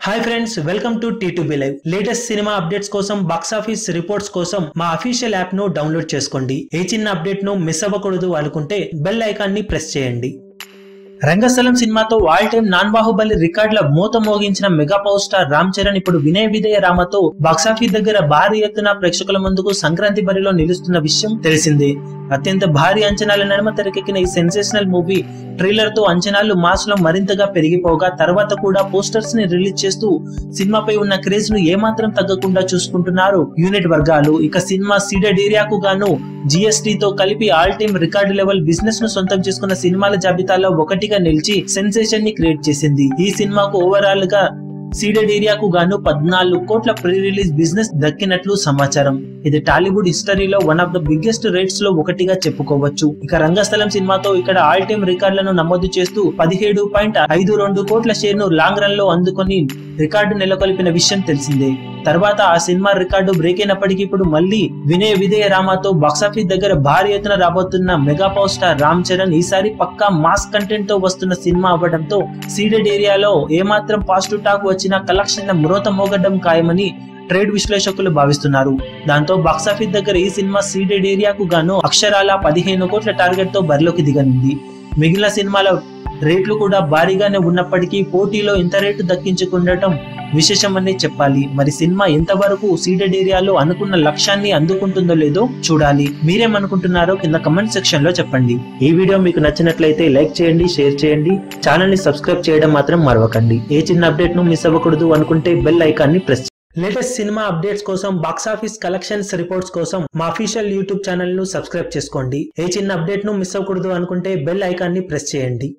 Hi friends, welcome to T2B live. Latest cinema updates కోసం, box office reports కోసం మా official app ను download చేసుకోండి. ఏ చిన్న అప్డేట్ ను మిస్ అవ్వకూడదు అనుకుంటే బెల్ ఐకాన్ ని ప్రెస్ చేయండి. రంగస్థలం సినిమాతో ఆల్ టైమ్ నాన్ బాహుబలి రికార్డుల మోత మోగించిన mega power star Ram Charan ఇప్పుడు వినయ విధేయ రామతో బాక్సాఫీస్ దగ్గర భారీ ఎత్తున ప్రేక్షకుల ముందుకు సంక్రాంతి బరిలో నిలుస్తున్న విషయం తెలిసిందే. అత్యంత భారీ అంచనాల నడుమ తెరకెక్కిన ఈ సెన్సేషనల్ మూవీ ట్రైలర్ తో అంచనాలు మాస్ లో మరింతగా పెరిగిపోగా తర్వాత కూడా పోస్టర్స్ ని రిలీజ్ చేస్తూ సినిమాపై ఉన్న క్రేజ్ ను ఏమాత్రం తగ్గకుండా చూసుకుంటున్నారు యూనిట్ వర్గాలు. ఇక సినిమా సీడెడ్ ఏరియాకు గాను GST తో కలిపి all time record level business ను సొంతం చేసుకున్న సినిమాల జాబితాలో ఒకటిగా నిలిచి సెన్సేషన్ ని క్రియేట్ చేసింది. ఈ సినిమాకు ఓవరాల్ గా సీడెడ్ ఏరియాకు గాను 14 కోట్ల ప్రీ రిలీజ్ బిజినెస్ దక్కినట్లు సమాచారం. ఇది టాలీవుడ్ హిస్టరీలో one of the biggest rates లో ఒకటిగా చెప్పుకోవచ్చు. ఇక రంగస్థలం సినిమాతో ఇక్కడ ఆల్ టైమ్ రికార్డులను నమోదు చేస్తూ 17.52 కోట్ల షేర్ ను లాంగ్ రన్ లో అందుకొని రికార్డు నెలకొల్పిన విషయం తెలిసిందే. తర్వాత ఆ సినిమా రికార్డు బ్రేక్ అయినప్పటికీ ఇప్పుడు మళ్ళీ వినయ విధేయ రామతో బాక్సాఫీస్ దగ్గర భారీ ఎత్తున రాబోతున్న mega power star Ram Charan ఈసారి పక్కా మాస్ కంటెంట్ తో వస్తున్న సినిమా అవ్వడంతో సీడెడ్ ఏరియాలో ఏమాత్రం పాజిటివ్ టాక్ వచ్చినా కలెక్షన్ మ్రోత మోగడం ఖాయమని ట్రేడ్ విశ్లేషకులు భావిస్తున్నారు. దాంతో బాక్సాఫీస్ దగ్గర ఈ సినిమా సీడెడ్ ఏరియాకు గాను అక్షరాల 15 కోట్ల టార్గెట్ తో బరిలోకి దిగనుంది. మిగిలిన సినిమాల రేట్లు కూడా భారీగానే ఉన్నప్పటికీ పోటీలో ఇంత రేటు దక్కించుకుండటం విశేషమని చెప్పాలి. మరి సినిమా ఎంతవరకు సీడెడ్ ఏరియాలో అనుకున్న లక్ష్యాన్ని అందుకుంటుందో లేదో చూడాలి. మీరేమనుకుంటున్నారో కింద కమెంట్ సెక్షన్ లో చెప్పండి. ఈ వీడియో మీకు నచ్చినట్లయితే లైక్ చేయండి, షేర్ చేయండి, ఛానల్ ని సబ్స్క్రైబ్ చేయడం మాత్రం మరవకండి. ఏ చిన్న అప్డేట్ ను మిస్ అవ్వకూడదు అనుకుంటే బెల్ ఐకాన్ ని ప్రెస్. లేటెస్ట్ సినిమా అప్డేట్స్ కోసం, బాక్స్ ఆఫీస్ కలెక్షన్స్ రిపోర్ట్స్ కోసం మా అఫీషియల్ యూట్యూబ్ ఛానల్ ను సబ్స్క్రైబ్ చేసుకోండి. ఏ చిన్న అప్డేట్ ను మిస్ అవ్వకూడదు అనుకుంటే బెల్ ఐకాన్ ని ప్రెస్ చేయండి.